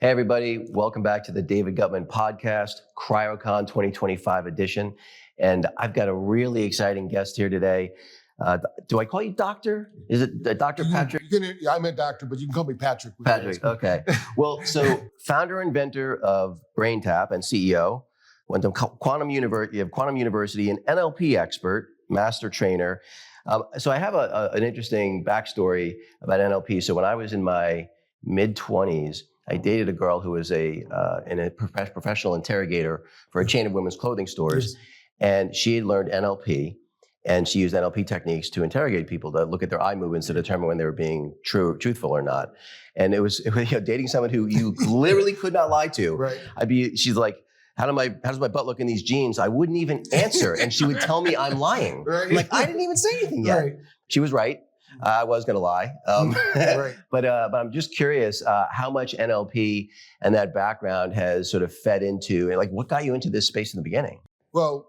Hey, everybody. Welcome back to the David Guttman Podcast, CryoCon 2025 edition. And I've got a really exciting guest here today. Do I call you doctor? Is it Dr. Patrick? I'm a doctor, but you can call me Patrick. Patrick, okay. Well, so founder, inventor of BrainTap and CEO, went to Quantum University, an NLP expert, master trainer. So I have an interesting backstory about NLP. So when I was in my mid-20s, I dated a girl who was a professional interrogator for a chain of women's clothing stores. And she had learned NLP, and she used NLP techniques to interrogate people, to look at their eye movements to determine when they were being truthful or not. And it was dating someone who you literally could not lie to. Right. She's like, how does my butt look in these jeans? I wouldn't even answer. And she would tell me I'm lying. Right. I'm like, I didn't even say anything yet. Right. She was right. I was going to lie. Right. But I'm just curious how much NLP and that background has sort of fed into, and like, what got you into this space in the beginning? Well,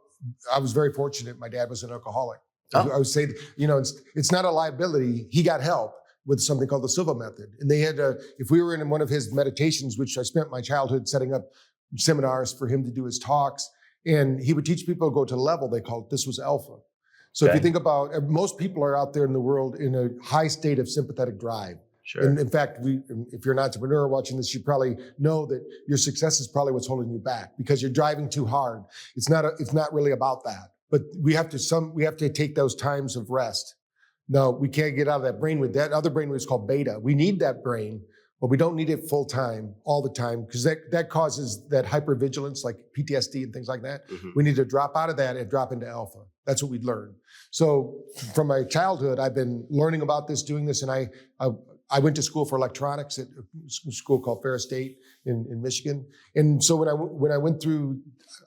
I was very fortunate. My dad was an alcoholic. Oh. I would say, it's not a liability. He got help with something called the Silva method. And they had, if we were in one of his meditations, which I spent my childhood setting up seminars for him to do his talks, and he would teach people to go to the level they called, this was alpha. So if you think about, most people are out there in the world in a high state of sympathetic drive. Sure. And in fact, if you're an entrepreneur watching this, you probably know that your success is probably what's holding you back because you're driving too hard. It's not really about that. But we have to take those times of rest. No, we can't get out of that brain. With that other brain is called beta. We need that brain, but we don't need it full time, all the time, because that causes that hypervigilance, like PTSD and things like that. Mm-hmm. We need to drop out of that and drop into alpha. That's what we'd learn. So from my childhood, I've been learning about this, doing this, and I went to school for electronics at a school called Ferris State in Michigan. And so when I went through,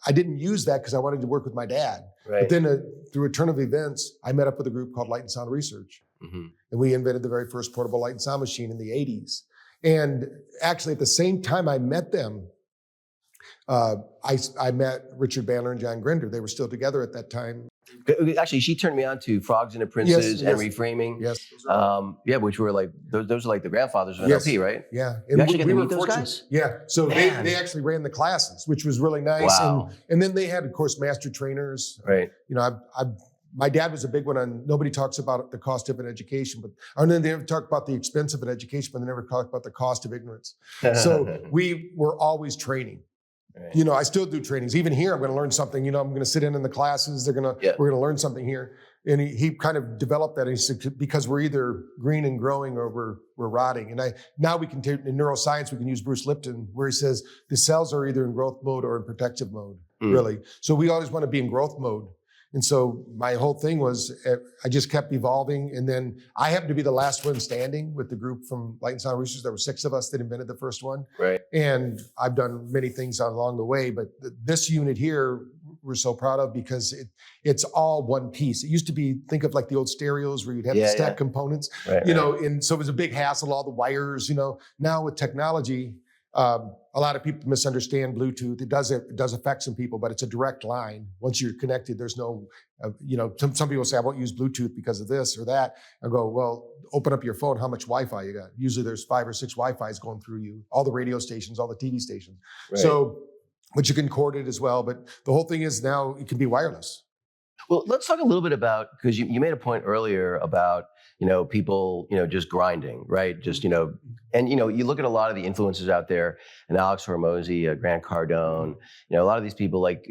I didn't use that because I wanted to work with my dad. Right. But then through a turn of events, I met up with a group called Light and Sound Research. Mm-hmm. And we invented the very first portable light and sound machine in the 80s. And actually at the same time I met them, I met Richard Bandler and John Grinder. They were still together at that time. Actually, she turned me on to Frogs and the Princes and Reframing. Yes. Which were like, those are like the grandfathers of NLP, right? Yeah. And you actually get to meet those guys? Yeah. So they actually ran the classes, which was really nice. Wow. And then they had, of course, master trainers. Right. My dad was a big one on, nobody talks about the cost of an education, and then they never talk about the expense of an education, but they never talk about the cost of ignorance. So we were always training. Right. I still do trainings. Even here, I'm going to learn something. I'm going to sit in the classes. We're going to learn something here. And he kind of developed that. He said, because we're either green and growing or we're rotting. And now we can take, in neuroscience, we can use Bruce Lipton, where he says the cells are either in growth mode or in protective mode, really. So we always want to be in growth mode. And so my whole thing was, I just kept evolving. And then I happened to be the last one standing with the group from Light and Sound Research. There were 6 of us that invented the first one. Right. And I've done many things along the way, but this unit here, we're so proud of because it's all one piece. It used to be, think of like the old stereos where you'd have to stack components, right. And so it was a big hassle, all the wires, Now with technology, a lot of people misunderstand Bluetooth. It does affect some people, but it's a direct line. Once you're connected, there's no, some people say, I won't use Bluetooth because of this or that. I go, well, open up your phone. How much Wi-Fi you got? Usually there's 5 or 6 Wi-Fis going through you, all the radio stations, all the TV stations. Right. So, but you can cord it as well. But the whole thing is now it can be wireless. Well, let's talk a little bit about, because you made a point earlier about, people, just grinding, right? Just, and, you look at a lot of the influencers out there, and Alex Hormozy, Grant Cardone, a lot of these people like,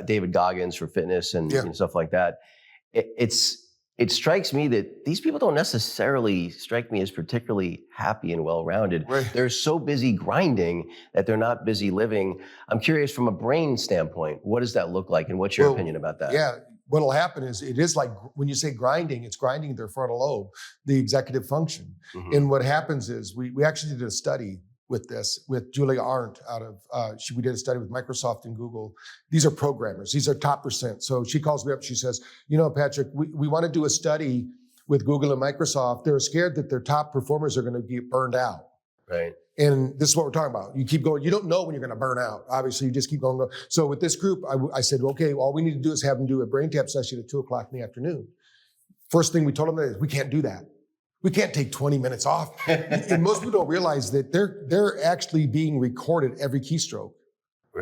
David Goggins for fitness and stuff like that. It strikes me that these people don't necessarily strike me as particularly happy and well-rounded. Right. They're so busy grinding that they're not busy living. I'm curious from a brain standpoint, what does that look like? And what's your opinion about that? Yeah. What'll happen is it is like when you say grinding, it's grinding their frontal lobe, the executive function. Mm-hmm. And what happens is we actually did a study with this, with Julia Arndt we did a study with Microsoft and Google. These are programmers. These are top %. So she calls me up. She says, Patrick, we want to do a study with Google and Microsoft. They're scared that their top performers are going to get burned out. Right. And this is what we're talking about. You keep going. You don't know when you're going to burn out. Obviously, you just keep going. So with this group, I said, okay, all we need to do is have them do a BrainTap session at 2:00 in the afternoon. First thing we told them is we can't do that. We can't take 20 minutes off. And most people don't realize that they're actually being recorded every keystroke.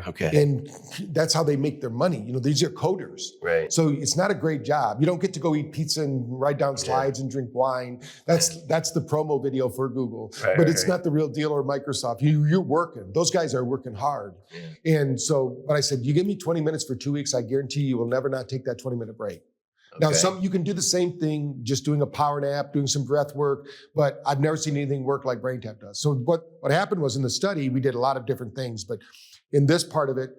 Okay. And that's how they make their money. These are coders. Right. So it's not a great job. You don't get to go eat pizza and write down slides and drink wine. That's the promo video for Google. But it's not the real deal, or Microsoft. You're working. Those guys are working hard. Yeah. And so, but I said, you give me 20 minutes for 2 weeks, I guarantee you will never not take that 20-minute break. Okay. Now, you can do the same thing, just doing a power nap, doing some breath work, but I've never seen anything work like BrainTap does. So what happened was, in the study, we did a lot of different things, but in this part of it,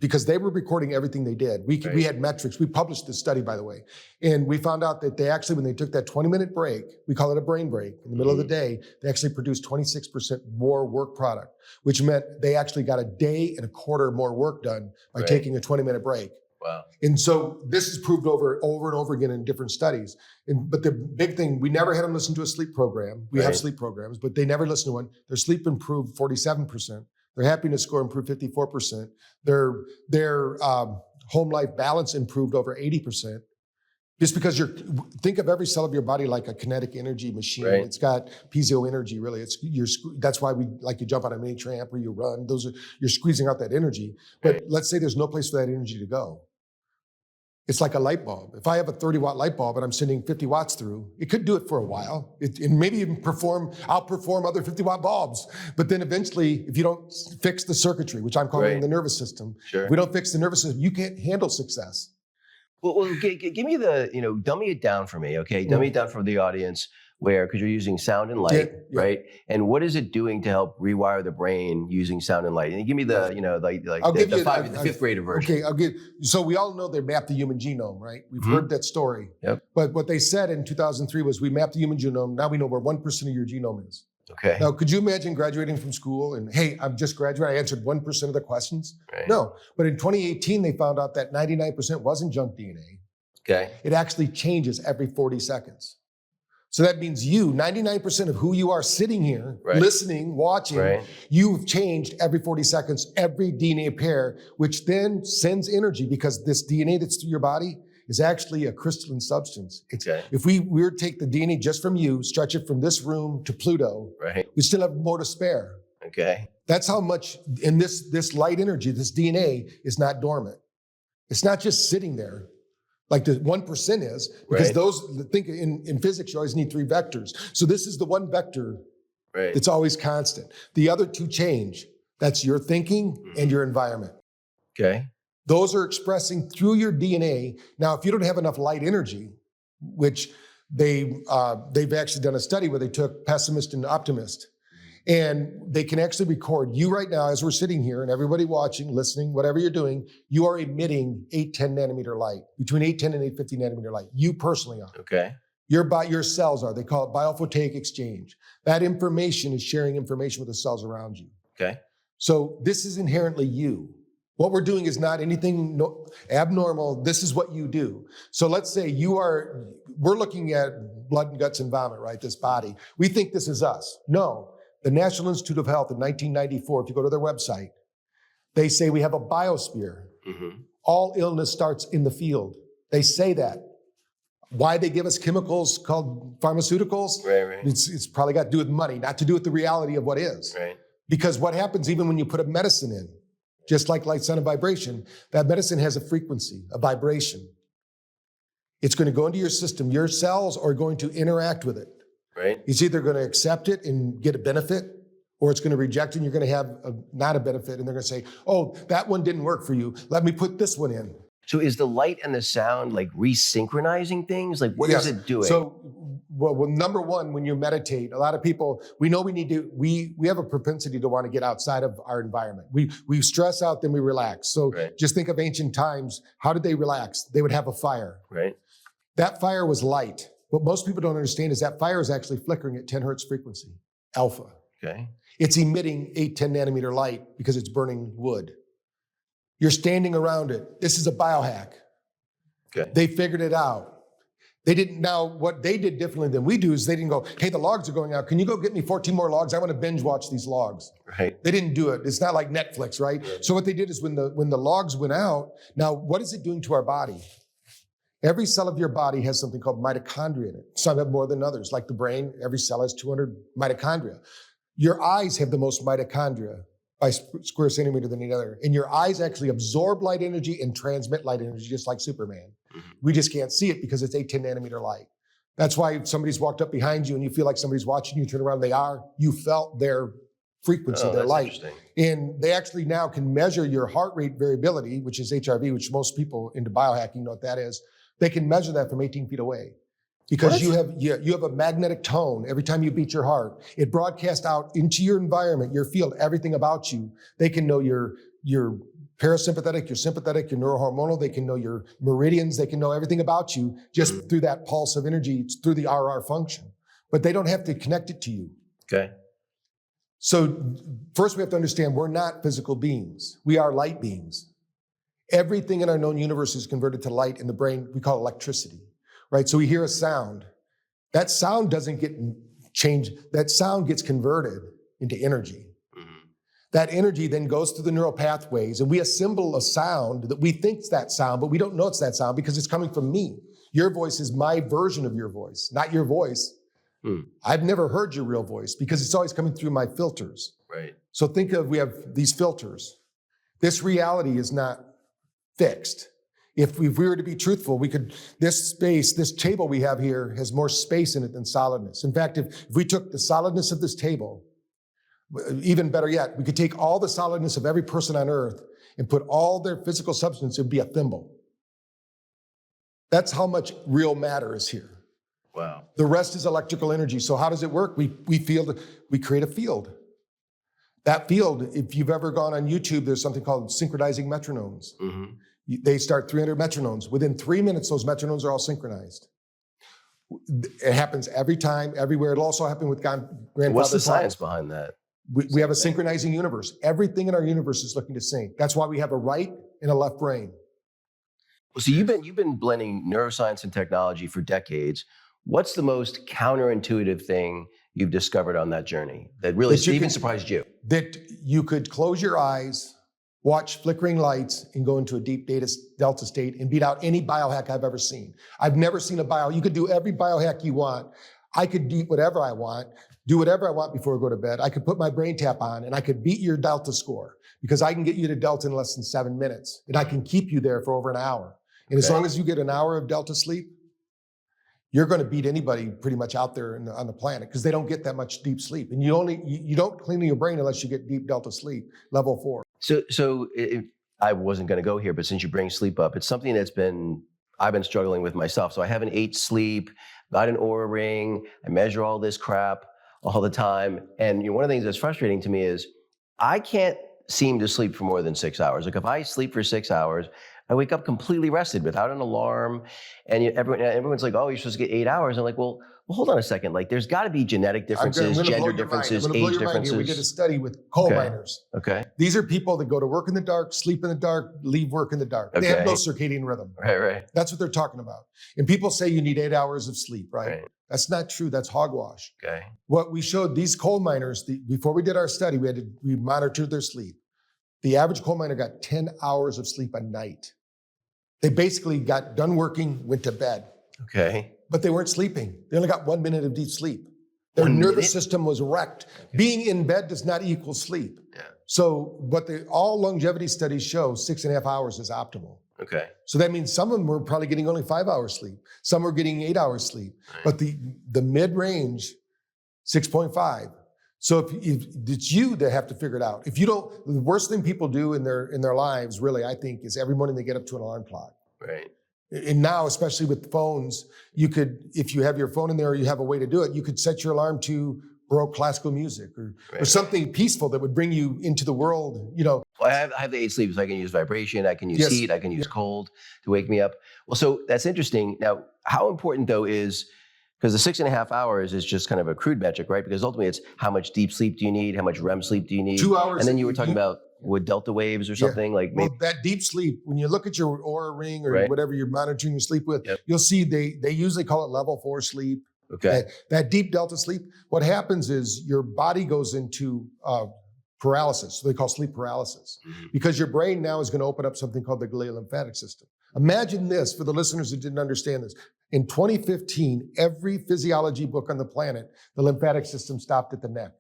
because they were recording everything they did, we had metrics. We published this study, by the way, and we found out that they actually, when they took that 20-minute break, we call it a brain break, in the middle of the day, they actually produced 26% more work product, which meant they actually got a day and a quarter more work done by taking a 20-minute break. Wow. And so this is proved over and over again in different studies. But the big thing, we never had them listen to a sleep program. We have sleep programs, but they never listened to one. Their sleep improved 47%. Their happiness score improved 54%. Their home life balance improved over 80%. Just because think of every cell of your body like a kinetic energy machine. Right. It's got piezo energy, really. That's why we like to jump on a mini tramp or you run. You're squeezing out that energy. But let's say there's no place for that energy to go. It's like a light bulb. If I have a 30-watt light bulb and I'm sending 50 watts through, it could do it for a while. And maybe even outperform other 50-watt bulbs. But then eventually, if you don't fix the circuitry, which I'm calling the nervous system, if we don't fix the nervous system, you can't handle success. Well, give me dummy it down for me, okay? Dummy it down for the audience, because you're using sound and light, right? And what is it doing to help rewire the brain using sound and light? And give me the fifth grader version. Okay, so we all know they mapped the human genome, right? We've heard that story. Yep. But what they said in 2003 was, we mapped the human genome. Now we know where 1% of your genome is. Okay. Now, could you imagine graduating from school and, hey, I'm just graduated, I answered 1% of the questions? Right. No. But in 2018, they found out that 99% wasn't junk DNA. Okay. It actually changes every 40 seconds. So that means 99% of who you are sitting here, listening, watching, you've changed every 40 seconds, every DNA pair, which then sends energy, because this DNA that's through your body is actually a crystalline substance. If we were to take the DNA just from you, stretch it from this room to Pluto, we still have more to spare. Okay. That's how much, in this light energy, this DNA is not dormant. It's not just sitting there like the 1% is, because think in physics, you always need 3 vectors. So this is the one vector that's always constant. The other 2 change. That's your thinking and your environment. Okay. Those are expressing through your DNA. Now, if you don't have enough light energy, which they've actually done a study where they took pessimist and optimist, and they can actually record you right now as we're sitting here, and everybody watching, listening, whatever you're doing, you are emitting 810 nanometer light, between 810 and 850 nanometer light. You personally are. Okay. Your cells are. They call it biophotic exchange. That information is sharing information with the cells around you. Okay. So this is inherently you. What we're doing is not anything abnormal. This is what you do. So let's say we're looking at blood and guts and vomit, right? This body. We think this is us. No. The National Institute of Health in 1994, if you go to their website, they say we have a biosphere. All illness starts in the field. They say that. Why they give us chemicals called pharmaceuticals? Right. It's probably got to do with money, not to do with the reality of what is. Right. Because what happens even when you put a medicine in, just like light, sound, and vibration, that medicine has a frequency, a vibration. It's going to go into your system. Your cells are going to interact with it. Right. It's either going to accept it and get a benefit, or it's going to reject it and you're going to have not a benefit. And they're going to say, oh, that one didn't work for you. Let me put this one in. So is the light and the sound like resynchronizing things? Like what is it doing? So, well, number one, when you meditate, a lot of people, we know we have a propensity to want to get outside of our environment. We stress out, then we relax. So just think of ancient times. How did they relax? They would have a fire. Right. That fire was light. What most people don't understand is that fire is actually flickering at 10 hertz frequency, alpha. Okay. It's emitting 810 nanometer light because it's burning wood. You're standing around it. This is a biohack. Okay. They figured it out. Now, what they did differently than we do is they didn't go, hey, the logs are going out. Can you go get me 14 more logs? I want to binge watch these logs. Right. They didn't do it. It's not like Netflix, right? So what they did is when the logs went out, now what is it doing to our body? Every cell of your body has something called mitochondria in it. Some have more than others. Like the brain, every cell has 200 mitochondria. Your eyes have the most mitochondria by square centimeter than any other. And your eyes actually absorb light energy and transmit light energy just like Superman. We just can't see it because it's 8-10 nanometer light. That's why if somebody's walked up behind you and you feel like somebody's watching you, turn around, you felt their frequency, their light. And they actually now can measure your heart rate variability, which is HRV, which most people into biohacking know what that is. They can measure that from 18 feet away. Because you have a magnetic tone every time you beat your heart. It broadcasts out into your environment, your field, everything about you. They can know your parasympathetic, your sympathetic, your neurohormonal. They can know your meridians. They can know everything about you just through that pulse of energy, through the RR function. But they don't have to connect it to you. Okay. So first we have to understand we're not physical beings. We are light beings. Everything in our known universe is converted to light in the brain. We call it electricity. Right, so we hear a sound. That sound doesn't get changed. That sound gets converted into energy. That energy then goes through the neural pathways, and we assemble a sound that we think is that sound, but we don't know it's that sound because it's coming from me. Your voice is my version of your voice, not your voice. I've never heard your real voice because it's always coming through my filters. Right. So think of, we have these filters. This reality is not fixed. If we were to be truthful, this table we have here has more space in it than solidness. In fact, if we took the solidness of this table, even better yet, we could take all the solidness of every person on earth and put all their physical substance, it would be a thimble. That's how much real matter is here. Wow. The rest is electrical energy. So how does it work? We create a field. That field, if you've ever gone on YouTube, there's something called synchronizing metronomes. They start 300 metronomes. Within 3 minutes, those metronomes are all synchronized. It happens every time, everywhere. It'll also happen with grandfather. What's the science behind that? We have a synchronizing universe. Everything in our universe is looking to sync. That's why we have a right and a left brain. Well, so you've been blending neuroscience and technology for decades. What's the most counterintuitive thing you've discovered on that journey that really even surprised you? That you could close your eyes, watch flickering lights, and go into a deep delta state and beat out any biohack I've ever seen. I've never seen you could do every biohack you want. I could eat whatever I want, do whatever I want before I go to bed. I could put my BrainTap on and I could beat your delta score because I can get you to delta in less than 7 minutes. And I can keep you there for over an hour. And as long as you get an hour of delta sleep, you're going to beat anybody pretty much out there on the planet because they don't get that much deep sleep. And you don't clean your brain unless you get deep delta sleep, level 4. So I wasn't going to go here, but since you bring sleep up, it's something I've been struggling with myself. So I haven't ate sleep, got an Oura ring, I measure all this crap all the time. And one of the things that's frustrating to me is I can't seem to sleep for more than 6 hours. Like if I sleep for 6 hours, I wake up completely rested without an alarm. And everyone's like, oh, you're supposed to get 8 hours. I'm like, well, hold on a second. Like there's got to be genetic differences, gender differences, age differences. We did a study with coal miners. Okay. These are people that go to work in the dark, sleep in the dark, leave work in the dark. They have no circadian rhythm. Right. That's what they're talking about. And people say you need 8 hours of sleep, right? That's not true. That's hogwash. Okay. What we showed these coal miners, before we did our study, we monitored their sleep. The average coal miner got 10 hours of sleep a night. They basically got done working, went to bed. Okay. But they weren't sleeping. They only got 1 minute of deep sleep. Their nervous system was wrecked. Okay. Being in bed does not equal sleep. Yeah. So all longevity studies show 6.5 hours is optimal. Okay. So that means some of them were probably getting only 5 hours sleep. Some were getting 8 hours sleep. Right. But the mid-range, 6.5. So if it's you that have to figure it out. If you don't, the worst thing people do in their lives, really, I think, is every morning they get up to an alarm clock. Right. And now, especially with phones, you could, if you have your phone in there or you have a way to do it, you could set your alarm to Baroque classical music or something peaceful that would bring you into the world, Well, I have the 8 sleep, so I can use vibration, I can use heat, I can use cold to wake me up. Well, so that's interesting. Now, how important though is, because the 6.5 hours is just kind of a crude metric, right? Because ultimately it's how much deep sleep do you need? How much REM sleep do you need? 2 hours. And then you were talking about delta waves or something like maybe. Well, that deep sleep, when you look at your Oura ring or whatever you're monitoring your sleep with, you'll see they usually call it level 4 sleep. Okay. That deep delta sleep, what happens is your body goes into paralysis. So they call sleep paralysis because your brain now is going to open up something called the glial lymphatic system. Imagine this for the listeners who didn't understand this. In 2015, every physiology book on the planet, the lymphatic system stopped at the neck.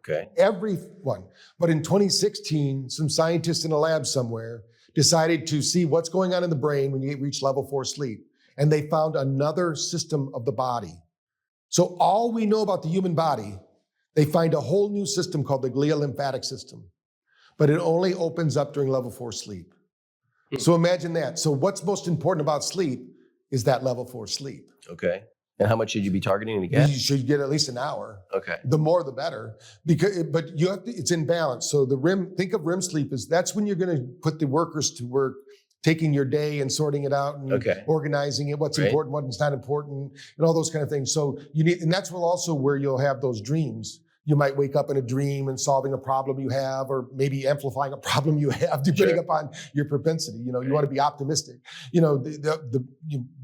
Okay. Everyone. But in 2016, some scientists in a lab somewhere decided to see what's going on in the brain when you reach level 4 sleep. And they found another system of the body. So all we know about the human body, they find a whole new system called the glial lymphatic system. But it only opens up during level 4 sleep. So imagine that. So what's most important about sleep is that level 4 sleep. Okay. And how much should you be targeting to get? You should get at least an hour. Okay. The more, the better. But you have to, it's in balance. So think of REM sleep as that's when you're going to put the workers to work, taking your day and sorting it out and organizing it, what's important, what's not important, and all those kind of things. So and that's also where you'll have those dreams. You might wake up in a dream and solving a problem you have, or maybe amplifying a problem you have, depending upon your propensity. You want to be optimistic. When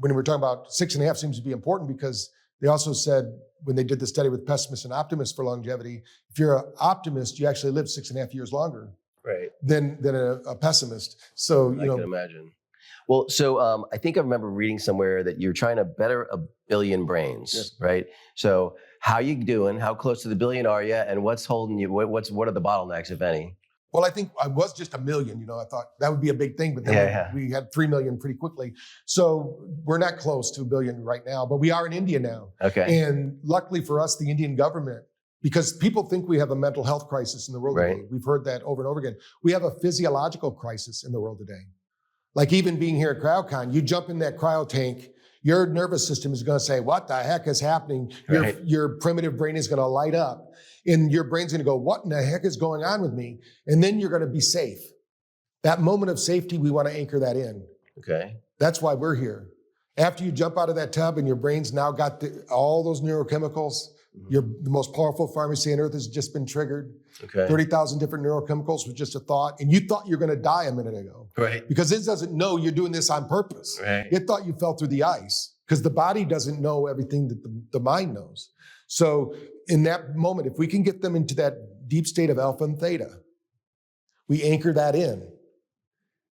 we were talking about 6.5 seems to be important because they also said when they did the study with pessimists and optimists for longevity, if you're an optimist, you actually live 6.5 years longer than a pessimist. So, I can imagine. Well, so I think I remember reading somewhere that you're trying to better 1 billion brains, right? So how you doing? How close to the billion are you? And what's holding you? What are the bottlenecks, if any? Well, I think I was just 1 million. I thought that would be a big thing, but then we had 3 million pretty quickly. So we're not close to 1 billion right now, but we are in India now. Okay. And luckily for us, the Indian government, because people think we have a mental health crisis in the world today. We've heard that over and over again. We have a physiological crisis in the world today. Like even being here at CryoCon, you jump in that cryo tank, your nervous system is going to say, what the heck is happening? Your primitive brain is going to light up and your brain's going to go, what in the heck is going on with me? And then you're going to be safe. That moment of safety, we want to anchor that in. Okay. That's why we're here. After you jump out of that tub and your brain's now got all those neurochemicals, the most powerful pharmacy on earth has just been triggered. 30,000 different neurochemicals with just a thought. And you thought you were going to die a minute ago. Because it doesn't know you're doing this on purpose. It thought you fell through the ice because the body doesn't know everything that the mind knows. So in that moment, if we can get them into that deep state of alpha and theta, we anchor that in.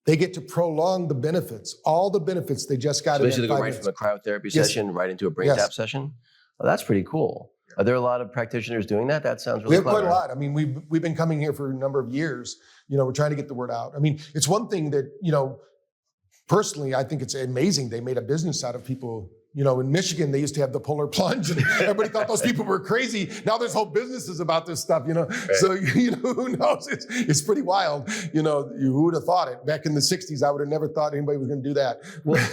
They get to prolong the benefits, all the benefits they just got. So basically go right from a cryotherapy session right into a BrainTap session? Well, that's pretty cool. Are there a lot of practitioners doing that? That sounds really clever. We have quite a lot. I mean, we've been coming here for a number of years. We're trying to get the word out. I mean, it's one thing that, personally, I think it's amazing they made a business out of people. In Michigan, they used to have the polar plunge, and everybody thought those people were crazy. Now there's whole businesses about this stuff, So, who knows? It's pretty wild. Who would have thought it? Back in the 60s, I would have never thought anybody was going to do that. Well,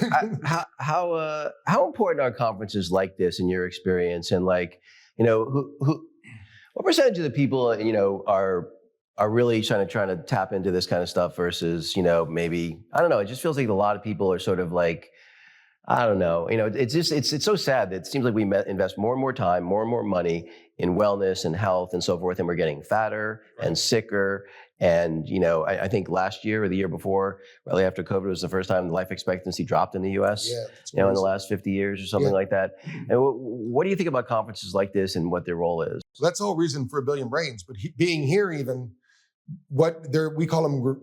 how important are conferences like this in your experience? And what percentage of the people, are really trying to tap into this kind of stuff versus, maybe, I don't know. It just feels like a lot of people are sort of like, I don't know. It's so sad that it seems like we invest more and more time, more and more money in wellness and health and so forth, and we're getting fatter and sicker. And, I think last year or the year before, really after COVID, was the first time life expectancy dropped in the U.S., in the last 50 years or something like that. And what do you think about conferences like this and what their role is? So that's the whole reason for 1 billion brains. But being here even, we call them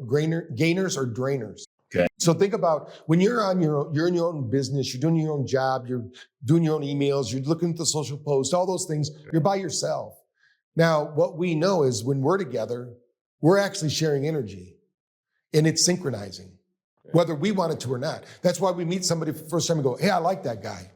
gainers or drainers. Okay. So think about when you're in your own business, you're doing your own job, you're doing your own emails, you're looking at the social posts, all those things, you're by yourself. Now, what we know is when we're together, we're actually sharing energy and it's synchronizing, whether we want it to or not. That's why we meet somebody for the first time and go, hey, I like that guy.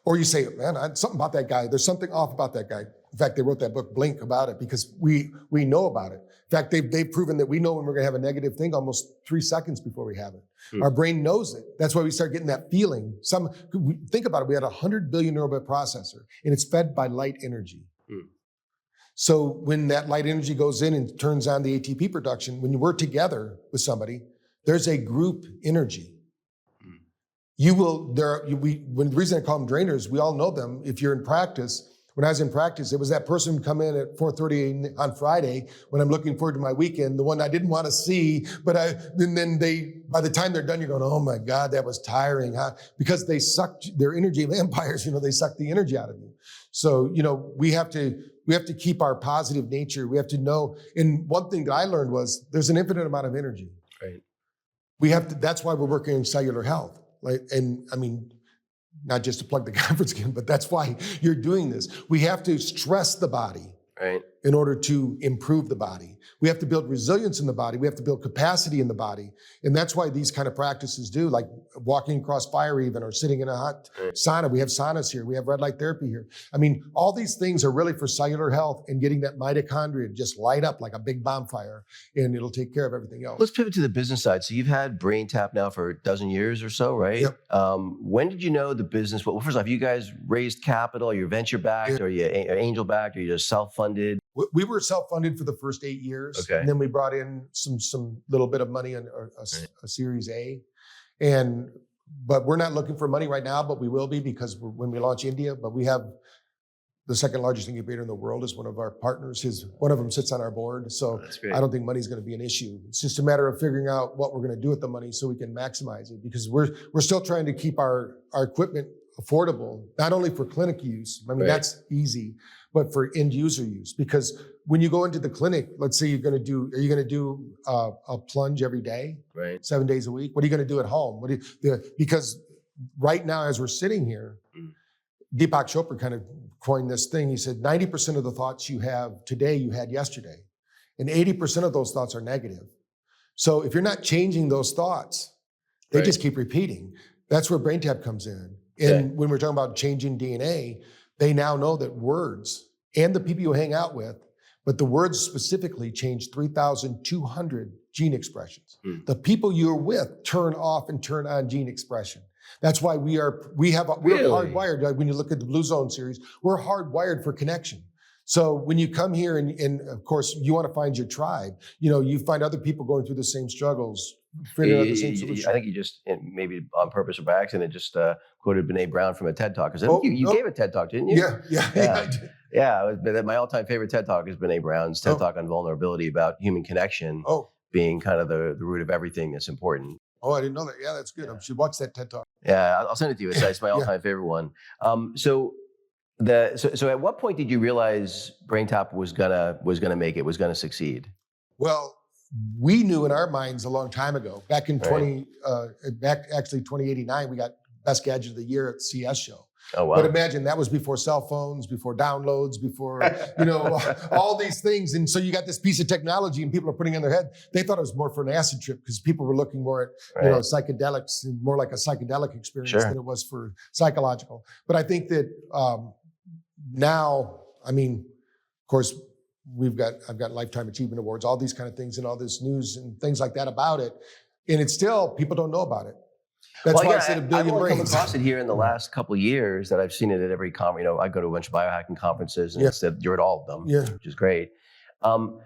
Or you say, man, something about that guy. There's something off about that guy. In fact, they wrote that book, Blink, about it because we know about it. In fact, they've proven that we know when we're going to have a negative thing almost 3 seconds before we have it. Our brain knows it. That's why we start getting that feeling. Think about it. We had a 100 billion neural processor, and it's fed by light energy. So when that light energy goes in and turns on the ATP production, when we're together with somebody, there's a group energy. The reason I call them drainers, we all know them. If you're in practice, when I was in practice, it was that person who come in at 4:30 on Friday when I'm looking forward to my weekend, the one I didn't want to see, and then by the time they're done, you're going, oh my God, that was tiring, huh? Because they sucked their energy, vampires, they suck the energy out of you. So, we have to keep our positive nature. We have to know, and one thing that I learned was there's an infinite amount of energy. Right. That's why we're working in cellular health. Not just to plug the conference again, but that's why you're doing this. We have to stress the body. Right. In order to improve the body. We have to build resilience in the body. We have to build capacity in the body. And that's why these kind of practices do, like walking across fire even, or sitting in a hot sauna. We have saunas here. We have red light therapy here. I mean, all these things are really for cellular health and getting that mitochondria just light up like a big bonfire, and it'll take care of everything else. Let's pivot to the business side. So you've had BrainTap now for a dozen years or so, right? Yep. When did you know the business? Well, first off, you guys raised capital. You're venture backed, or you angel backed, or you just self-funded? We were self-funded for the first 8 years. Okay. And then we brought in some little bit of money on a Series A. But we're not looking for money right now, but we will be, because when we launch India, but we have the second largest incubator in the world is one of our partners. One of them sits on our board. So I don't think money's going to be an issue. It's just a matter of figuring out what we're going to do with the money so we can maximize it, because we're still trying to keep our equipment affordable, not only for clinic use. I mean, that's easy, but for end user use. Because when you go into the clinic, let's say are you going to do a plunge every day, 7 days a week? What are you going to do at home? Because right now, as we're sitting here, Deepak Chopra kind of coined this thing. He said, 90% of the thoughts you have today, you had yesterday. And 80% of those thoughts are negative. So if you're not changing those thoughts, they just keep repeating. That's where BrainTap comes in. And when we're talking about changing DNA, they now know that words and the people you hang out with, but the words specifically change 3,200 gene expressions. The people you're with turn off and turn on gene expression. That's why we're hardwired. Like when you look at the Blue Zone series, we're hardwired for connection. So when you come here and of course you want to find your tribe, you find other people going through the same struggles, figuring out the same solution. I think you just, maybe on purpose or by accident, just quoted Brene Brown from a TED Talk. Because you gave a TED Talk, didn't you? Yeah. My all-time favorite TED Talk is Brene Brown's TED Talk on vulnerability, about human connection being kind of the root of everything that's important. Oh, I didn't know that. Yeah, that's good. I should watch that TED Talk. Yeah, I'll send it to you. It's my all-time favorite one. So at what point did you realize BrainTap was gonna make it, was gonna succeed? Well, we knew in our minds a long time ago. Back in 2089, we got Best Gadget of the Year at CS show. Oh, wow. But imagine that was before cell phones, before downloads, before, all these things. And so you got this piece of technology and people are putting it in their head. They thought it was more for an acid trip because people were looking more at, psychedelics, and more like a psychedelic experience than it was for psychological. But I think that now, of course, I've got Lifetime Achievement Awards, all these kind of things and all this news and things like that about it. And it's still, people don't know about it. That's why I said a billion brains. I've come across it here in the last couple of years that I've seen it at every conference. I go to a bunch of biohacking conferences, and you're at all of them, which is great. So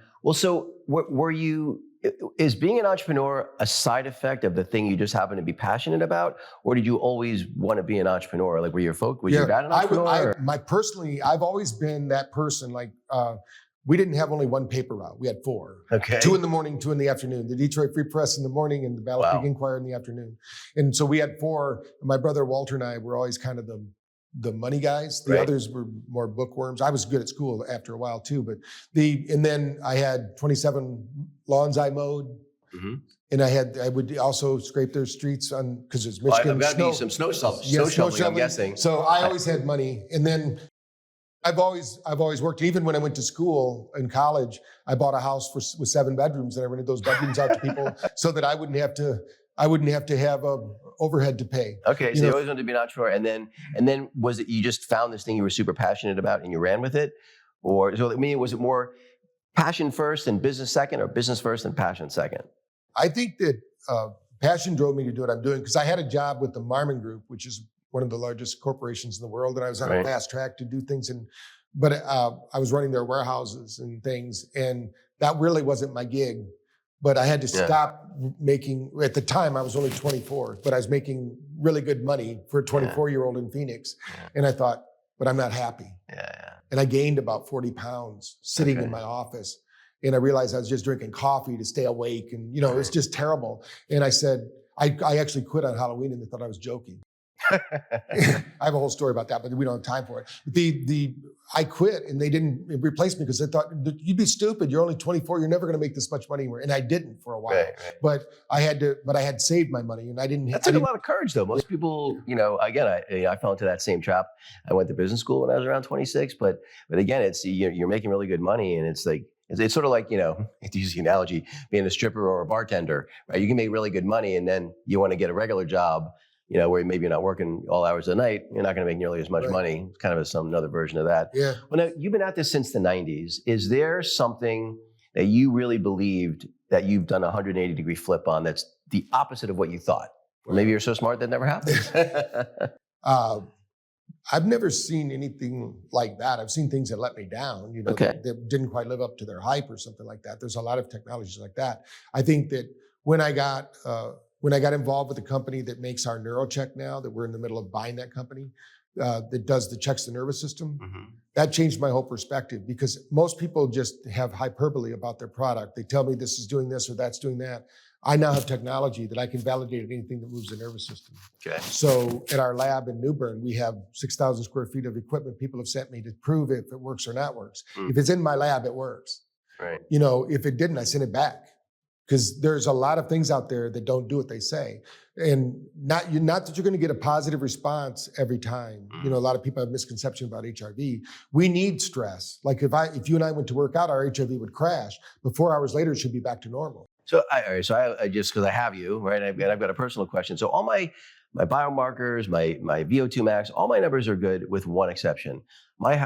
is being an entrepreneur a side effect of the thing you just happen to be passionate about, or did you always want to be an entrepreneur? Like, was your dad an entrepreneur? I've always been that person. Like, we didn't have only one paper route. We had 4. Okay. 2 in the morning, 2 in the afternoon. The Detroit Free Press in the morning and the Battle Creek Inquirer in the afternoon. And so we had 4. My brother Walter and I were always kind of the money guys. The others were more bookworms. I was good at school after a while too, and then I had 27 lawns I mowed. Mm-hmm. And I would also scrape their streets because it's Michigan. I've got to be some snow shoveling, I'm guessing. So I always had money. And then I've always worked. Even when I went to school in college, I bought a house with 7 bedrooms, and I rented those bedrooms out to people so that I wouldn't have to have a overhead to pay. Okay, so you always wanted to be an entrepreneur, and then was it you just found this thing you were super passionate about and you ran with it, or was it more passion first and business second, or business first and passion second? I think that passion drove me to do what I'm doing, because I had a job with the Marmon Group, which is one of the largest corporations in the world, and I was on a fast track to do things. But I was running their warehouses and things, and that really wasn't my gig. But I had to stop making. At the time, I was only 24, but I was making really good money for a 24-year-old in Phoenix, and I thought, but I'm not happy. And I gained about 40 pounds sitting in my office, and I realized I was just drinking coffee to stay awake, and it was just terrible. And I said, I actually quit on Halloween, and they thought I was joking. I have a whole story about that, but we don't have time for it. I quit and they didn't replace me because they thought, you'd be stupid. You're only 24. You're never going to make this much money anymore. And I didn't for a while, Right. but I had saved my money and I didn't. That took a lot of courage though. Most people, again, I fell into that same trap. I went to business school when I was around 26, but again, it's, you're making really good money and it's like, it's sort of like, to use the analogy, being a stripper or a bartender, right? You can make really good money and then you want to get a regular job, where maybe you're not working all hours of the night, you're not going to make nearly as much money. It's kind of another version of that. Yeah. Well, now, you've been at this since the 90s. Is there something that you really believed that you've done a 180-degree flip on that's the opposite of what you thought? Or maybe you're so smart that never happened? I've never seen anything like that. I've seen things that let me down, that didn't quite live up to their hype or something like that. There's a lot of technologies like that. I think that when I got involved with the company that makes our NeuroCheck now, that we're in the middle of buying that company, that does the checks the nervous system, that changed my whole perspective because most people just have hyperbole about their product. They tell me this is doing this or that's doing that. I now have technology that I can validate anything that moves the nervous system. Okay. So at our lab in New Bern, we have 6,000 square feet of equipment people have sent me to prove if it works or not works. If it's in my lab, it works. Right. If it didn't, I send it back. Because there's a lot of things out there that don't do what they say. And not that you're going to get a positive response every time. A lot of people have misconception about HRV. We need stress. Like if you and I went to work out, our HRV would crash, but 4 hours later, it should be back to normal. So I just because I have you, right, I've got a personal question. So all my biomarkers, my VO2 max, all my numbers are good with one exception.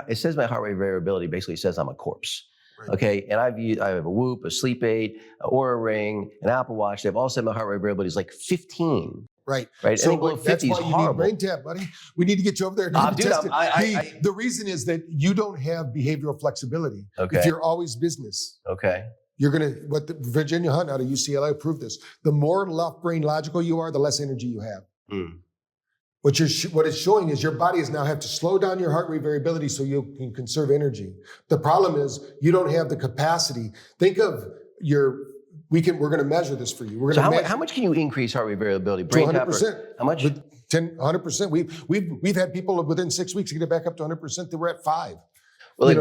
It says my heart rate variability basically says I'm a corpse. Right. Okay, and I have a Whoop, a Sleep 8, an Oura Ring, an Apple Watch. They've all said my heart rate variability is like 15. Right. So below 50 is horrible. You need BrainTap, buddy. We need to get you over there. The reason is that you don't have behavioral flexibility. Okay. If you're always business. Okay. You're Virginia Hunt out of UCLA proved this. The more left brain logical you are, the less energy you have. What it's showing is your body is now have to slow down your heart rate variability so you can conserve energy. The problem is you don't have the capacity. Think of we're going to measure this for you. We're going how much can you increase heart rate variability? 100%. How much? 100%. We've had people within 6 weeks to get it back up to 100%. They were at 5. Well,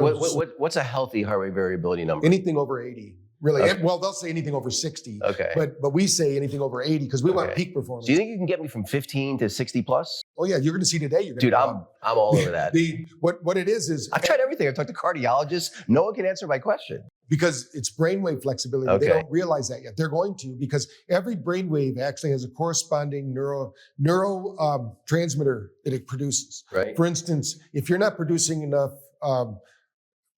what's a healthy heart rate variability number? Anything over 80. Really? Okay. Well, they'll say anything over 60. Okay. But we say anything over 80 because we want peak performance. Do you think you can get me from 15 to 60 plus? Oh yeah, you're going to see today. Dude, I'm all over that. What it is I've tried everything. I've talked to cardiologists. No one can answer my question. Because it's brainwave flexibility. Okay. They don't realize that yet. They're going to, because every brainwave actually has a corresponding neurotransmitter that it produces. Right. For instance, if you're not producing enough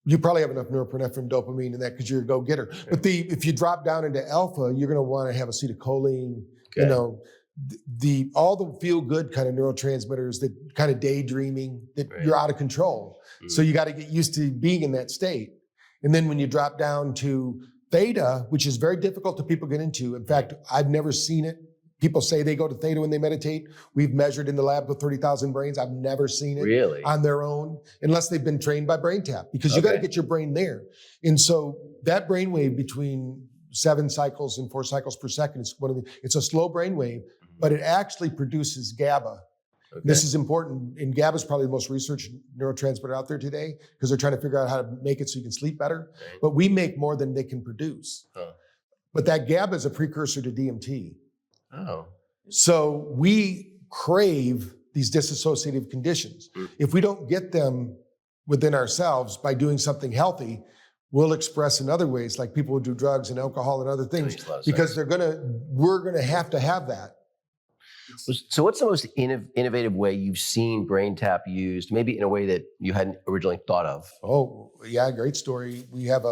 you probably have enough norepinephrine, dopamine, and that because you're a go-getter. Sure. But if you drop down into alpha, you're going to want to have acetylcholine. Okay. All the feel-good kind of neurotransmitters, that kind of daydreaming, that you're out of control. So you got to get used to being in that state. And then when you drop down to theta, which is very difficult to people get into. In fact, I've never seen it. People say they go to theta when they meditate. We've measured in the lab with 30,000 brains. I've never seen it on their own unless they've been trained by BrainTap because you got to get your brain there. And so that brainwave between 7 cycles and 4 cycles per second is it's a slow brainwave, but it actually produces GABA. Okay. This is important, and GABA is probably the most researched neurotransmitter out there today because they're trying to figure out how to make it so you can sleep better. Right. But we make more than they can produce. Huh. But that GABA is a precursor to DMT. Oh. So we crave these dissociative conditions. If we don't get them within ourselves by doing something healthy, we'll express in other ways, like people who do drugs and alcohol and other things, because we're gonna have to have that. So what's the most innovative way you've seen BrainTap used, maybe in a way that you hadn't originally thought of? Oh, yeah, great story. We have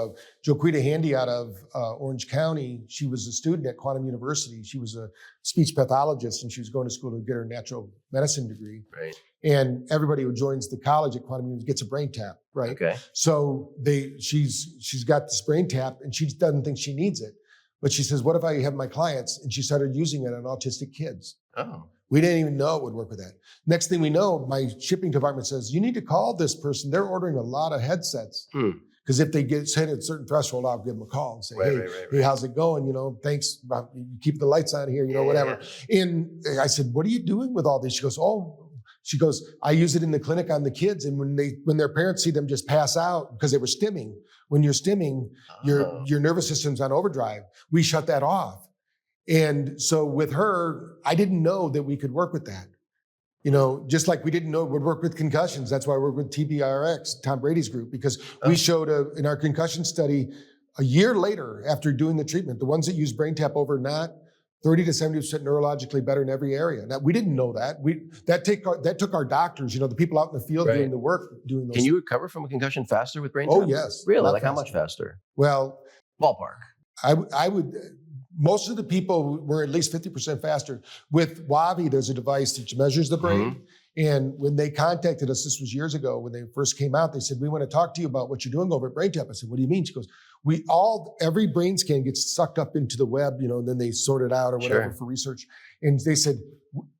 Joquita Handy out of Orange County. She was a student at Quantum University. She was a speech pathologist, and she was going to school to get her natural medicine degree. Right. And everybody who joins the college at Quantum University gets a BrainTap, right? Okay. So she's got this BrainTap, and she doesn't think she needs it. But she says, what if I have my clients? And she started using it on autistic kids. Oh. We didn't even know it would work with that. Next thing we know, my shipping department says, you need to call this person. They're ordering a lot of headsets Because if they get hit at a certain threshold, I'll give them a call and say, hey, how's it going? Thanks. You keep the lights on here, whatever. Yeah. And I said, what are you doing with all this? She goes, I use it in the clinic on the kids. And when their parents see them just pass out because they were stimming, when you're stimming, your nervous system's on overdrive. We shut that off. And so with her, I didn't know that we could work with that. Just like we didn't know it would work with concussions. That's why I work with TBRX, Tom Brady's group, because we showed in our concussion study a year later after doing the treatment, the ones that use BrainTap over not, 30 to 70% neurologically better in every area. Now, we didn't know that. That took our doctors, the people out in the field doing the work, doing those. Can you recover from a concussion faster with BrainTap? Oh, yes. Really? Like how much faster? Well, ballpark. I would... Most of the people were at least 50% faster. With Wavi, there's a device that measures the brain. Mm-hmm. And when they contacted us, this was years ago, when they first came out, they said, we want to talk to you about what you're doing over at BrainTap. I said, what do you mean? She goes, every brain scan gets sucked up into the web, and then they sort it out or whatever for research. And they said,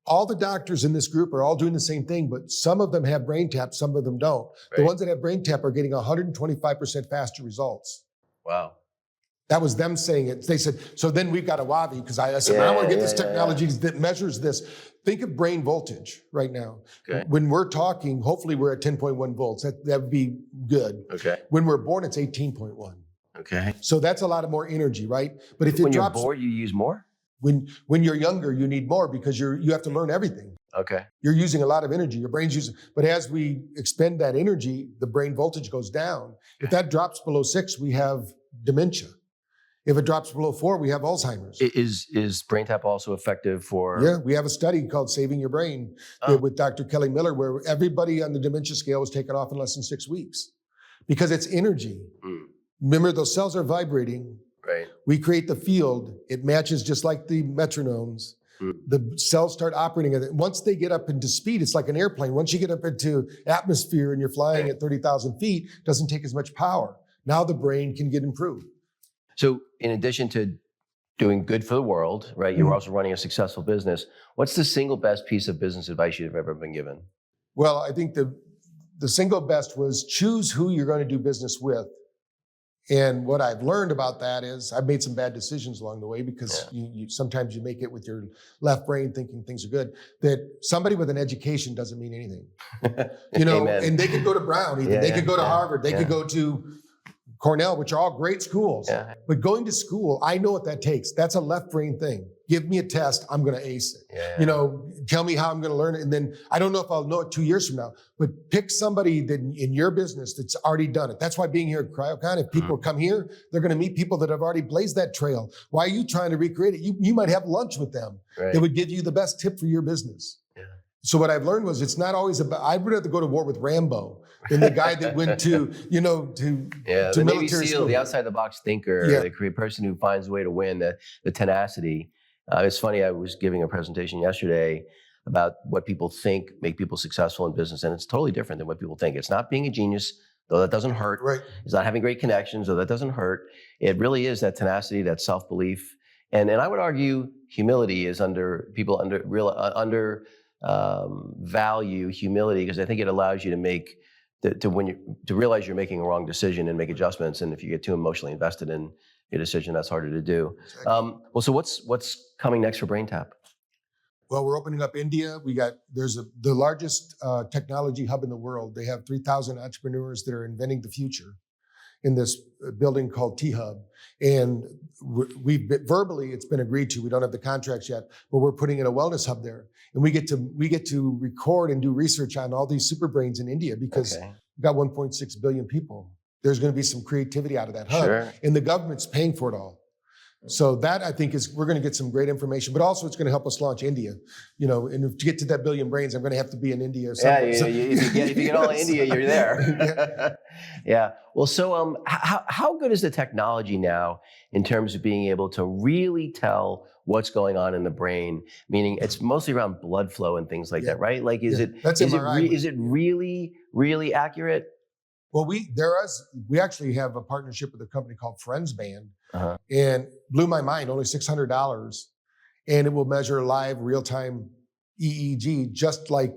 all the doctors in this group are all doing the same thing, but some of them have BrainTap, some of them don't. Right. The ones that have BrainTap are getting 125% faster results. Wow. That was them saying it. They said, so then we've got a Wavi, because I said, I want to get this technology that measures this. Think of brain voltage right now. Okay. When we're talking, hopefully we're at 10.1 volts. That would be good. Okay. When we're born, it's 18.1. Okay. So that's a lot of more energy, right? But if it drops, you're bored, you use more? When you're younger, you need more because you have to learn everything. Okay. You're using a lot of energy. Your brain's using, but as we expend that energy, the brain voltage goes down. If that drops below 6, we have dementia. If it drops below 4, we have Alzheimer's. Is BrainTap also effective for? Yeah, we have a study called Saving Your Brain with Dr. Kelly Miller, where everybody on the dementia scale was taken off in less than 6 weeks because it's energy. Mm. Remember, those cells are vibrating. Right. We create the field. It matches just like the metronomes. Mm. The cells start operating. Once they get up into speed, it's like an airplane. Once you get up into atmosphere and you're flying at 30,000 feet, it doesn't take as much power. Now the brain can get improved. So in addition to doing good for the world, right, you're also running a successful business. What's the single best piece of business advice you've ever been given? Well, I think the single best was choose who you're going to do business with. And what I've learned about that is I've made some bad decisions along the way because you sometimes you make it with your left brain thinking things are good. That somebody with an education doesn't mean anything. Amen. And they could go to Brown, even. They could go to Harvard. They could go to Cornell, which are all great schools. Yeah. But going to school, I know what that takes. That's a left brain thing. Give me a test, I'm going to ace it. Yeah. Tell me how I'm going to learn it. And then I don't know if I'll know it 2 years from now, but pick somebody that in your business that's already done it. That's why being here at CryoCon, if people come here, they're going to meet people that have already blazed that trail. Why are you trying to recreate it? You might have lunch with them. Right. They would give you the best tip for your business. Yeah. So what I've learned was it's not always about, I'd rather go to war with Rambo than the guy that went to the Navy SEAL, school. The outside the box thinker, the person who finds a way to win, the tenacity. It's funny, I was giving a presentation yesterday about what people think make people successful in business, and it's totally different than what people think. It's not being a genius, though that doesn't hurt. Right. It's not having great connections, though that doesn't hurt. It really is that tenacity, that self-belief. And I would argue humility is value humility, because I think it allows you to realize you're making a wrong decision and make adjustments. And if you get too emotionally invested in a decision, that's harder to do. Exactly. So what's coming next for BrainTap? Well, we're opening up India. There's the largest technology hub in the world. They have 3,000 entrepreneurs that are inventing the future in this building called T-Hub. And verbally, it's been agreed to. We don't have the contracts yet, but we're putting in a wellness hub there. And we get to record and do research on all these super brains in India because we've got 1.6 billion people. There's going to be some creativity out of that hub. Sure. And the government's paying for it all. So that, I think, we're going to get some great information, but also it's going to help us launch India. And to get to that billion brains, I'm going to have to be in India. If you get all in India, you're there. Yeah. Well, so how good is the technology now in terms of being able to really tell what's going on in the brain? Meaning, it's mostly around blood flow and things like that, right? Like, is it really, really accurate? Well, we actually have a partnership with a company called Friends Band, and blew my mind. Only $600, and it will measure live, real-time EEG, just like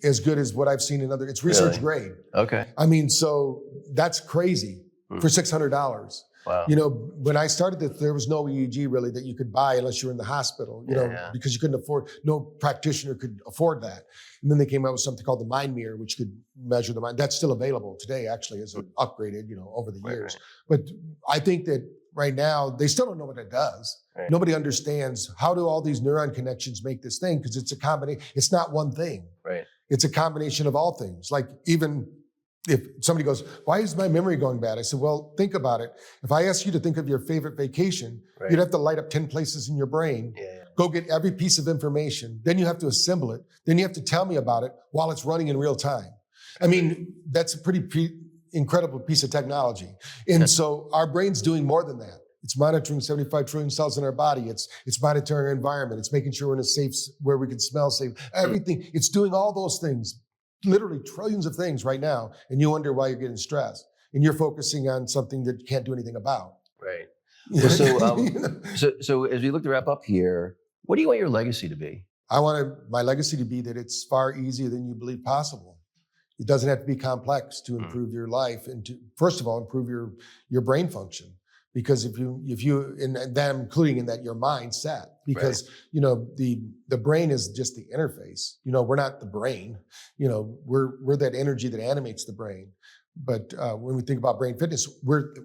as good as what I've seen in other. It's research grade. Okay. I mean, so that's crazy for $600. Wow. You know, when I started this, there was no EEG really that you could buy unless you were in the hospital, you know, because you couldn't afford, no practitioner could afford that. And then they came out with something called the Mind Mirror, which could measure the mind. That's still available today, actually, as upgraded, you know, over the years. But I think that right now, they still don't know what it does. Right. Nobody understands how do all these neuron connections make this thing, because it's a combination. It's not one thing. Right. It's a combination of all things. Like even if somebody goes, why is my memory going bad? I said, well, think about it. If I ask you to think of your favorite vacation, you'd have to light up 10 places in your brain, go get every piece of information. Then you have to assemble it. Then you have to tell me about it while it's running in real time. I mean, that's a pretty incredible piece of technology. And so our brain's doing more than that. It's monitoring 75 trillion cells in our body. It's monitoring our environment. It's making sure we're in a safe, where we can smell safe. Everything. It's doing all those things, literally trillions of things right now. And you wonder why you're getting stressed. And you're focusing on something that you can't do anything about. Right. Well, so as we look to wrap up here, what do you want your legacy to be? I want my legacy to be that it's far easier than you believe possible. It doesn't have to be complex to improve your life and to, first of all, improve your brain function. Because if you, and that including in that your mindset, because you know the brain is just the interface. You know, we're not the brain. You know, we're that energy that animates the brain. But when we think about brain fitness,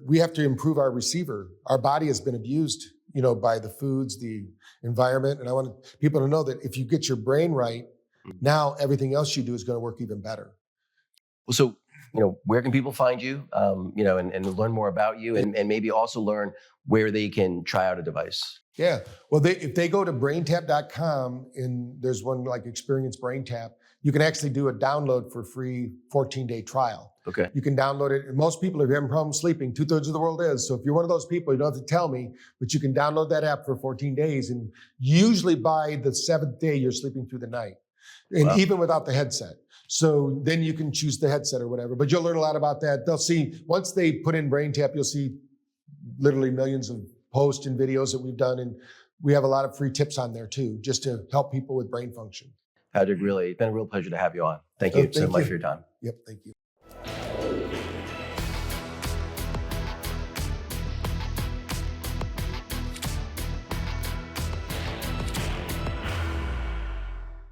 we have to improve our receiver. Our body has been abused, you know, by the foods, the environment, and I want people to know that if you get your brain right, now everything else you do is going to work even better. Well, so, you know, where can people find you, you know, and learn more about you and maybe also learn where they can try out a device? Yeah. Well, if they go to BrainTap.com and there's one like Experience BrainTap, you can actually do a download for free 14-day trial. Okay. You can download it. And most people, if you're having problems sleeping, 2/3 of the world is. So if you're one of those people, you don't have to tell me, but you can download that app for 14 days. And usually by the 7th day, you're sleeping through the night. And even without the headset. So then you can choose the headset or whatever, but you'll learn a lot about that. They'll see, once they put in BrainTap, you'll see literally millions of posts and videos that we've done. And we have a lot of free tips on there too, just to help people with brain function. Patrick, really, it's been a real pleasure to have you on. Thank you so much for your time. Yep, thank you.